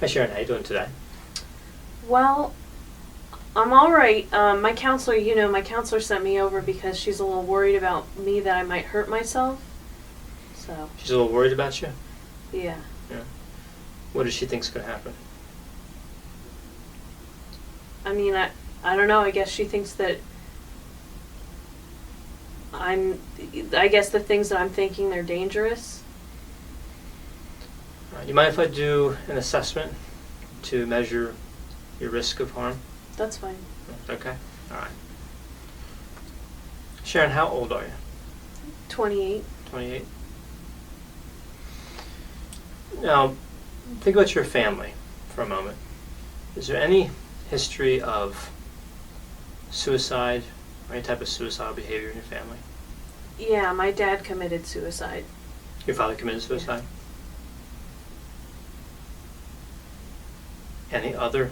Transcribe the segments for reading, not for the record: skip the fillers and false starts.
Hi Sharon, how you doing today? Well, I'm all right. My counselor, my counselor sent me over because she's a little worried about me that I might hurt myself. So, She's a little worried about you? yeah. Yeah. What does she think's going to happen? I mean, I don't know. I guess she thinks that I guess the things that I'm thinking, they're dangerous. You mind if I do an assessment to measure your risk of harm? That's fine. Okay. All right. Sharon, how old are you? 28. 28. Now, think about your family for a moment. Is there any history of suicide or any type of suicidal behavior in your family? Yeah, my dad committed suicide. Your father committed suicide? Any other?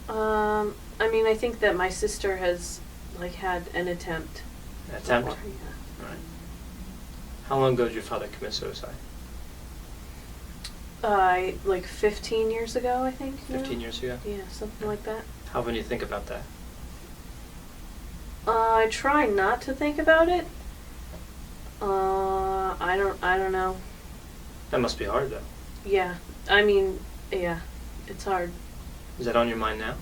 I mean, I think that my sister has, had an attempt. An attempt? Before, yeah. All right. How long ago did your father commit suicide? 15 years ago, I think. 15 years ago? Yeah, something like that. How often do you think about that? I try not to think about it. I don't know. That must be hard, though. Yeah, I mean, yeah, it's hard. Is that on your mind now?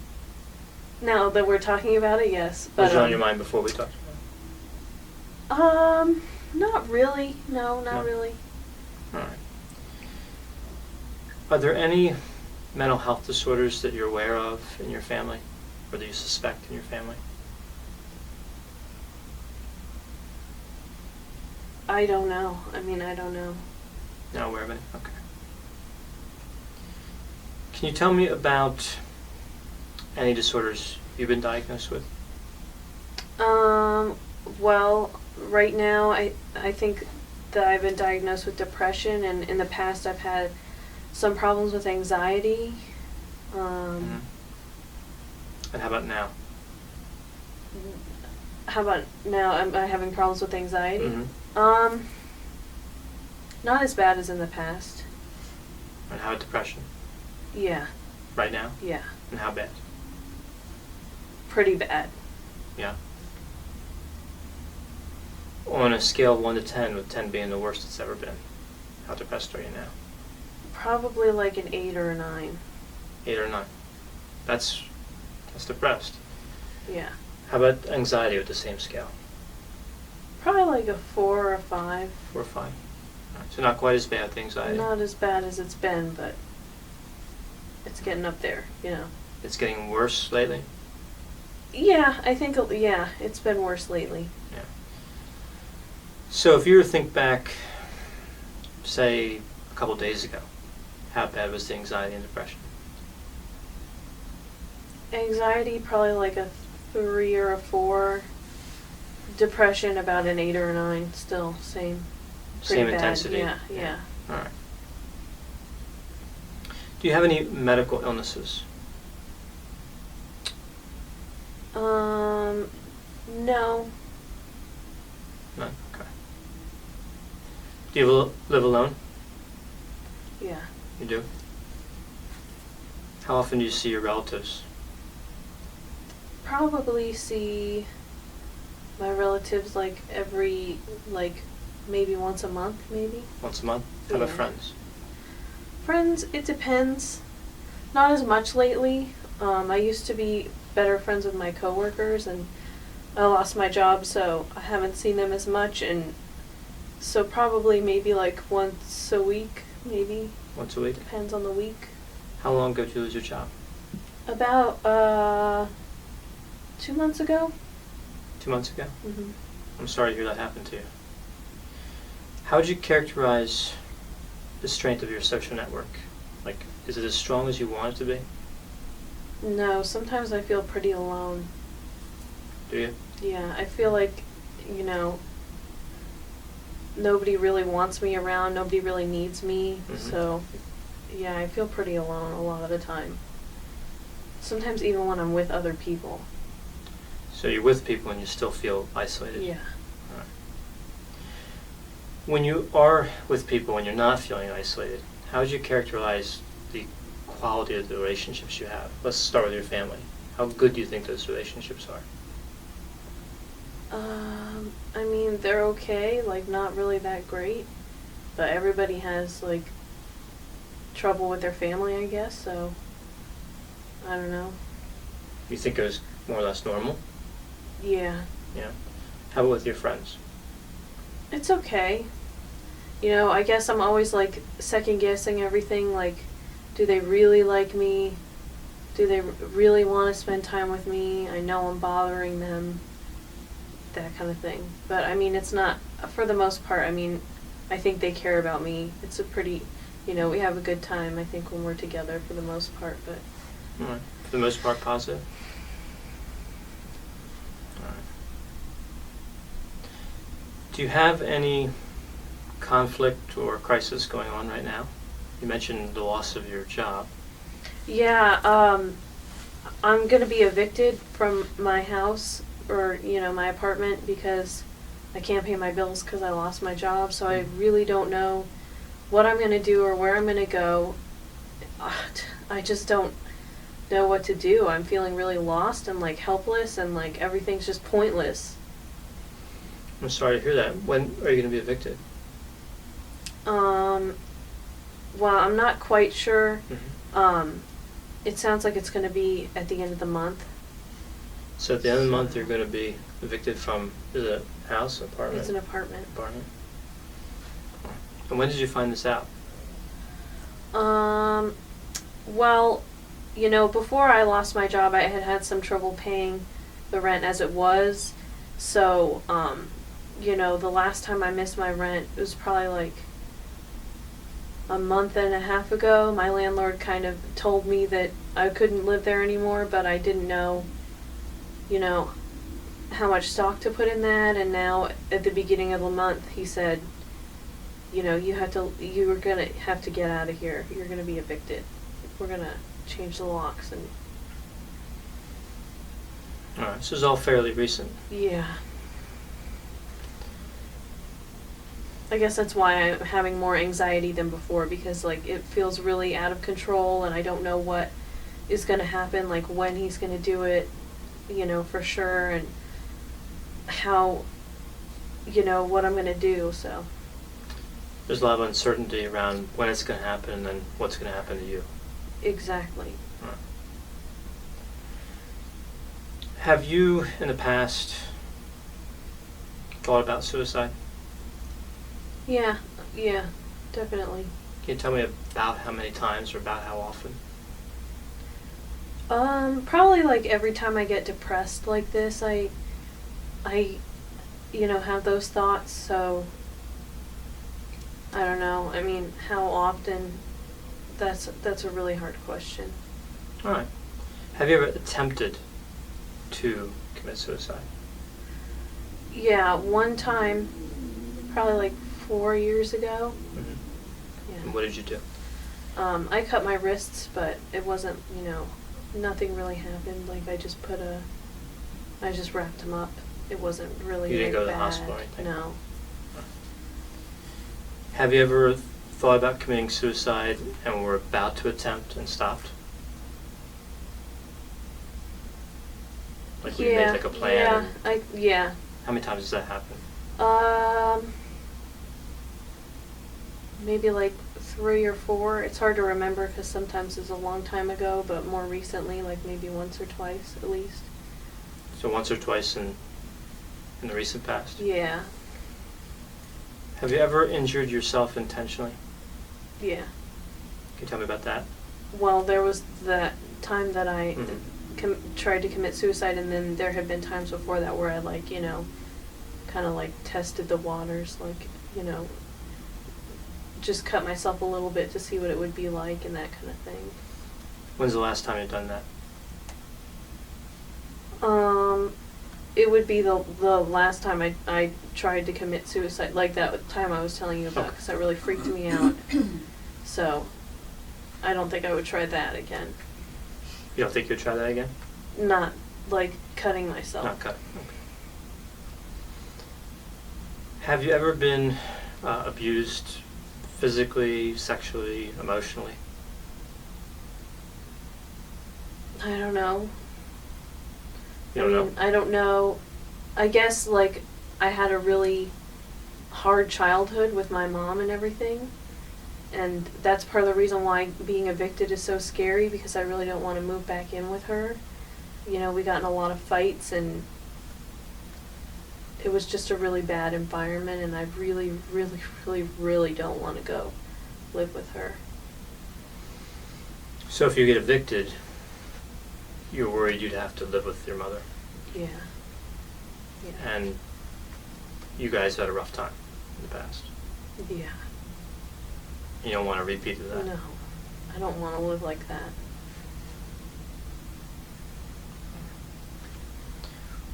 Now that we're talking about it, yes. But, Was it on your mind before we talked about it? Not really. No, not No. really. All right. Are there any mental health disorders that you're aware of in your family, or that you suspect in your family? I don't know. I mean, I don't know. Not aware of any? Okay. Can you tell me about any disorders you've been diagnosed with? Well, right now, I think that I've been diagnosed with depression, and in the past I've had some problems with anxiety. And how about now? How about now? Am I having problems with anxiety? Mm-hmm. Not as bad as in the past. And how about depression? Yeah. Right now? Yeah. And how bad? Pretty bad. Yeah. On a scale of 1 to 10, with 10 being the worst it's ever been, how depressed are you now? Probably like an 8 or a 9. 8 or 9. That's depressed. Yeah. How about anxiety with the same scale? Probably like a 4 or a 5. 4 or 5. All right. So not quite as bad with anxiety. Not as bad as it's been, but it's getting up there, It's getting worse lately? Yeah, I think, yeah, it's been worse lately. Yeah. So if you were to think back, say, a couple days ago, how bad was the anxiety and depression? Anxiety, probably like a 3 or a 4. Depression, about an 8 or a 9. Still, same. Pretty Same bad. intensity? Yeah. All right. Do you have any medical illnesses? No. None? Okay. Do you live alone? Yeah. You do? How often do you see your relatives? Probably see my relatives every, maybe once a month, maybe. Once a month? How about Yeah. friends? Friends, it depends. Not as much lately. I used to be better friends with my coworkers, and I lost my job, so I haven't seen them as much, and so probably maybe once a week, maybe. Once a week? Depends on the week. How long ago did you lose your job? About 2 months ago. 2 months ago? Mm-hmm. I'm sorry to hear that happened to you. How would you characterize the strength of your social network? Is it as strong as you want it to be? No, sometimes I feel pretty alone. Do you? Yeah, I feel like, nobody really wants me around, nobody really needs me, so, yeah, I feel pretty alone a lot of the time. Sometimes even when I'm with other people. So you're with people and you still feel isolated? Yeah. All right. When you are with people and you're not feeling isolated, how would you characterize the quality of the relationships you have? Let's start with your family. How good do you think those relationships are? I mean, they're okay, like, not really that great, but everybody has, like, trouble with their family, I guess, so, I don't know. You think it was more or less normal? Yeah. Yeah. How about with your friends? It's okay. You know, I guess I'm always, like, second-guessing everything, like, do they really like me? Do they really want to spend time with me? I know I'm bothering them. That kind of thing. But, I mean, it's not, for the most part, I mean, I think they care about me. It's a pretty, you know, we have a good time, I think, when we're together for the most part, but... All right. For the most part, positive? All right. Do you have any conflict or crisis going on right now? You mentioned the loss of your job. Yeah, I'm gonna be evicted from my house, or, you know, my apartment, because I can't pay my bills because I lost my job, so I really don't know what I'm gonna do or where I'm gonna go. I just don't know what to do. I'm feeling really lost and, like, helpless, and, like, everything's just pointless. I'm sorry to hear that. When are you going to be evicted? Well, I'm not quite sure. Mm-hmm. It sounds like it's gonna be at the end of the month. So at the end of the month, you're going to be evicted from the house, apartment? It's an apartment. Apartment. And when did you find this out? Well, you know, before I lost my job, I had some trouble paying the rent as it was. So, you know, the last time I missed my rent, it was probably like a month and a half ago. My landlord kind of told me that I couldn't live there anymore, but I didn't know, you know, how much stock to put in that. And now at the beginning of the month, he said, you know, you were gonna have to get out of here. You're gonna be evicted. We're gonna change the locks. And All right. This is all fairly recent. yeah. I guess that's why I'm having more anxiety than before, because, like, it feels really out of control, and I don't know what is going to happen, like, when he's going to do it, you know, for sure, and how, you know, what I'm going to do, so. There's a lot of uncertainty around when it's going to happen and what's going to happen to you. Exactly. All right. Have you, in the past, thought about suicide? Yeah, definitely. Can you tell me about how many times or about how often? Probably, like, every time I get depressed like this, I, you know, have those thoughts, so, I don't know. I mean, how often, that's a really hard question. All right. Have you ever attempted to commit suicide? Yeah, one time, probably like 4 years ago. Mm-hmm. Yeah. And what did you do? I cut my wrists, but it wasn't, you know, nothing really happened. Like, I just wrapped them up. It wasn't really You didn't like go to the bad. hospital or anything? No. Have you ever thought about committing suicide and were about to attempt and stopped? Like, we made like a plan? Yeah. How many times does that happen? Maybe like 3 or 4. It's hard to remember because sometimes it's a long time ago, but more recently, like maybe once or twice at least. So once or twice in the recent past? Yeah. Have you ever injured yourself intentionally? Yeah. Can you tell me about that? Well, there was that time that I Mm-hmm. tried to commit suicide, and then there had been times before that where I, like, you know, kind of like tested the waters, like, you know, just cut myself a little bit to see what it would be like and that kind of thing. When's the last time you've done that? It would be the last time I tried to commit suicide, like that time I was telling you about, because that really freaked me out. So, I don't think I would try that again. You don't think you'd try that again? Not, like, cutting myself. Not cut. Okay. Have you ever been abused Physically, sexually, emotionally? I don't know. You don't know? I don't know. I guess, like, I had a really hard childhood with my mom and everything. And that's part of the reason why being evicted is so scary, because I really don't want to move back in with her. You know, we got in a lot of fights, and it was just a really bad environment, and I really, really, really, really don't want to go live with her. So if you get evicted, you're worried you'd have to live with your mother. Yeah. Yeah. And you guys had a rough time in the past. Yeah. You don't want to repeat that. No. I don't want to live like that.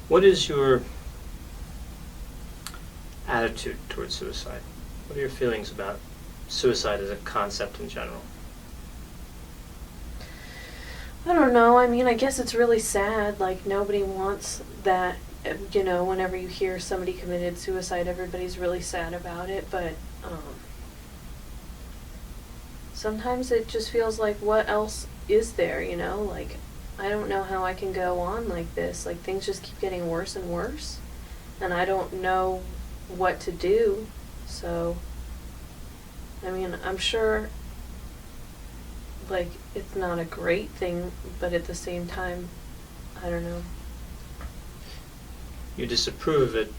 What is your attitude towards suicide? What are your feelings about suicide as a concept in general? I don't know. I mean, I guess it's really sad. Like, nobody wants that. You know, whenever you hear somebody committed suicide, everybody's really sad about it. But sometimes it just feels like, what else is there, you know? Like, I don't know how I can go on like this. Like, things just keep getting worse and worse. And I don't know what to do. So, I mean, I'm sure, like, it's not a great thing, but at the same time, I don't know. You disapprove of it,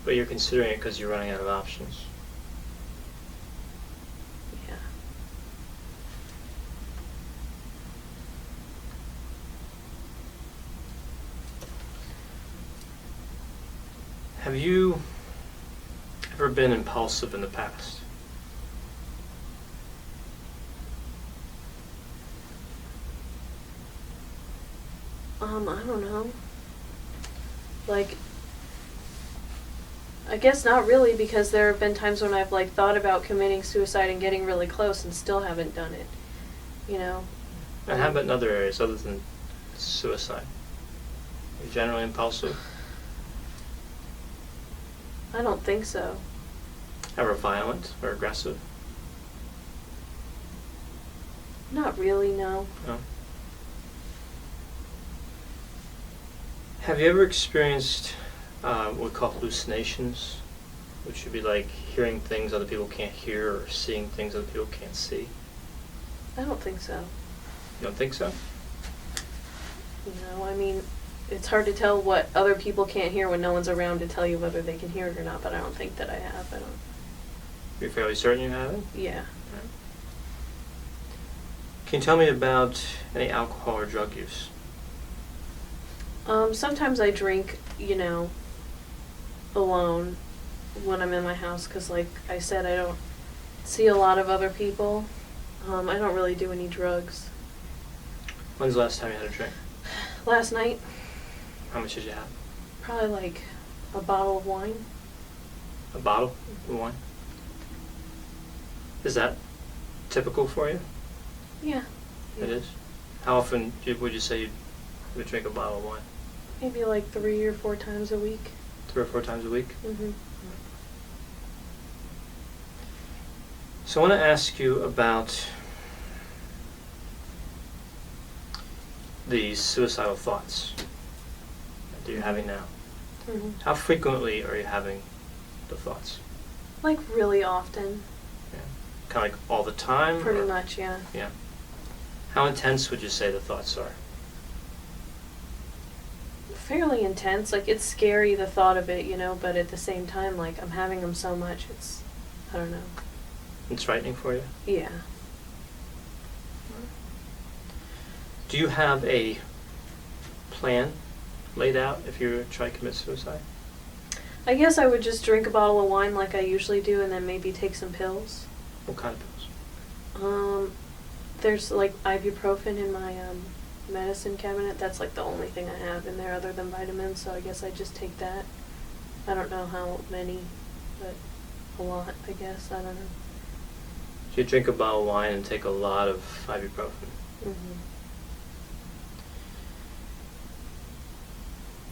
but you're considering it because you're running out of options. Yeah. Have you ever been impulsive in the past? I don't know. Like, I guess not really, because there have been times when I've, like, thought about committing suicide and getting really close and still haven't done it, you know? And how about in other areas other than suicide? Are you generally impulsive? I don't think so. Ever violent or aggressive? Not really, no. No. Have you ever experienced what we call hallucinations, which would be like hearing things other people can't hear or seeing things other people can't see? I don't think so. You don't think so? You know, I mean, it's hard to tell what other people can't hear when no one's around to tell you whether they can hear it or not, but I don't think that I have. I don't. You're fairly certain you haven't? Yeah. Right. Can you tell me about any alcohol or drug use? Sometimes I drink, you know, alone when I'm in my house, because, like I said, I don't see a lot of other people. I don't really do any drugs. When's the last time you had a drink? Last night, How much did you have? probably like a bottle of wine. A bottle of wine? Is that typical for you? Yeah. It is? How often would you say you would drink a bottle of wine? Maybe like 3 or 4 times a week. 3 or 4 times a week? Mm-hmm. So I want to ask you about the suicidal thoughts that you're having now. Mm-hmm. How frequently are you having the thoughts? Like, really often. Yeah. Kind of like all the time? Pretty or- much, yeah. Yeah. How intense would you say the thoughts are? Fairly intense. Like, it's scary, the thought of it, you know, but at the same time, like, I'm having them so much, it's, I don't know. It's frightening for you? Yeah. Do you have a plan laid out if you were to try to commit suicide? I guess I would just drink a bottle of wine like I usually do, and then maybe take some pills. What kind of pills? There's, like, ibuprofen in my medicine cabinet. That's, like, the only thing I have in there other than vitamins, so I guess I just take that. I don't know how many, but a lot, I guess. I don't know. Do you drink a bottle of wine and take a lot of ibuprofen? Mm-hmm.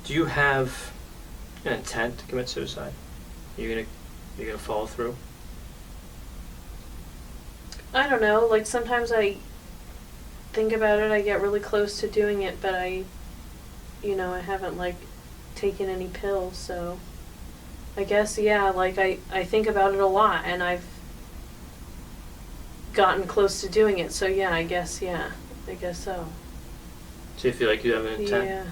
Do you have an intent to commit suicide? You're gonna follow through? I don't know, like sometimes I think about it, I get really close to doing it, but I haven't like taken any pills, so I guess, yeah, like I think about it a lot and I've gotten close to doing it, so yeah, I guess so. Do you feel like you have an intent? Yeah.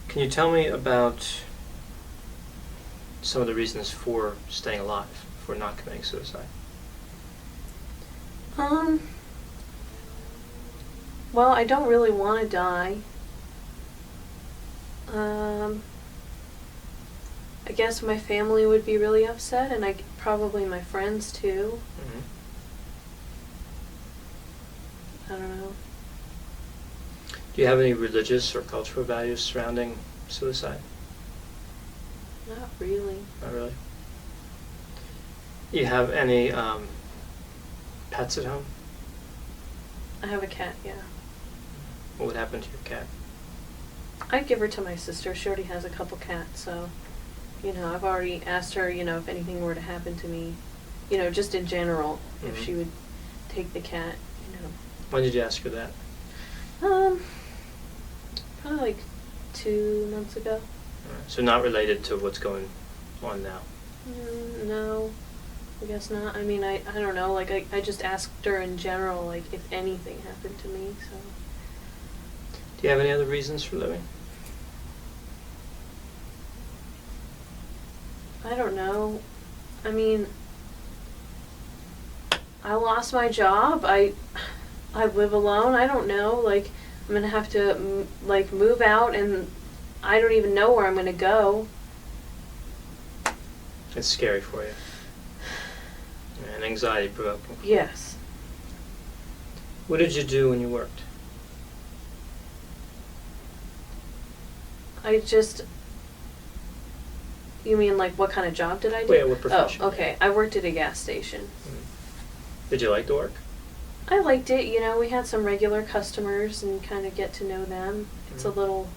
Can you tell me about some of the reasons for staying alive, for not committing suicide? Well, I don't really want to die. I guess my family would be really upset, and probably my friends too. Mm-hmm. I don't know. Do you have any religious or cultural values surrounding suicide? Not really. Not really. You have any pets at home? I have a cat, yeah. What would happen to your cat? I'd give her to my sister. She already has a couple cats, so, I've already asked her, if anything were to happen to me, just in general, Mm-hmm. if she would take the cat, When did you ask her that? Probably like 2 months ago. Alright, so not related to what's going on now? No, I guess not. I mean, I don't know, like, I just asked her in general, like, if anything happened to me, so. Do you have any other reasons for living? I don't know. I mean, I lost my job. I live alone. I don't know. Like, I'm gonna have to move out, and I don't even know where I'm gonna go. It's scary for you. And anxiety provoking. Yes. What did you do when you worked? You mean like what kind of job did I do? Yeah, what profession? Oh, okay. I worked at a gas station. Did you like the work? I liked it. We had some regular customers and kind of get to know them. It's a little,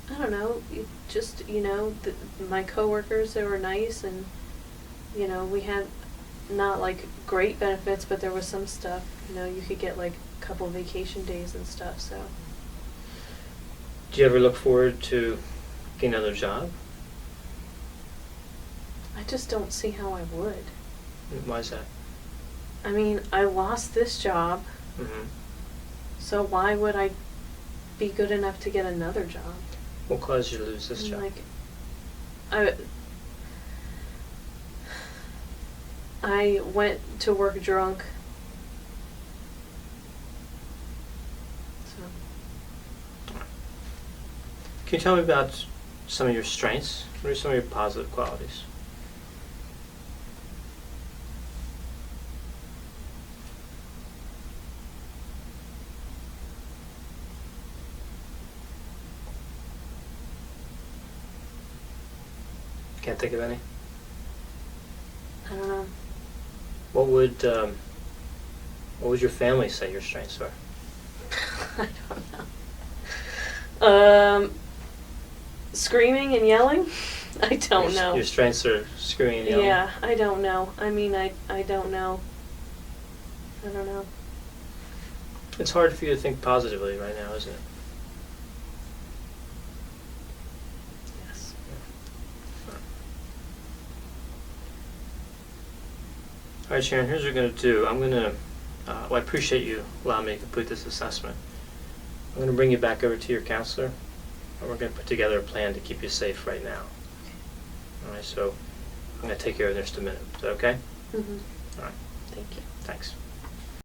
I don't know, my coworkers, they were nice, and, we had not like great benefits, but there was some stuff, you could get like a couple vacation days and stuff, so. Do you ever look forward to getting another job? I just don't see how I would. Why is that? I mean, I lost this job, Mm-hmm. so why would I be good enough to get another job? What caused you to lose this job? I went to work drunk. So. Can you tell me about some of your strengths? What are some of your positive qualities? Can't think of any? I don't know. What would your family say your strengths are? I don't know. Screaming and yelling? I don't know. Your strengths are screaming and yelling? Yeah, I don't know. I mean, I don't know. I don't know. It's hard for you to think positively right now, isn't it? Yes. All right, Sharon, here's what we're going to do. I'm going to, I appreciate you allowing me to complete this assessment. I'm going to bring you back over to your counselor, and we're going to put together a plan to keep you safe right now. All right, so I'm going to take care of it in just a minute. Is that okay? Mm-hmm. All right, Thank you. thanks.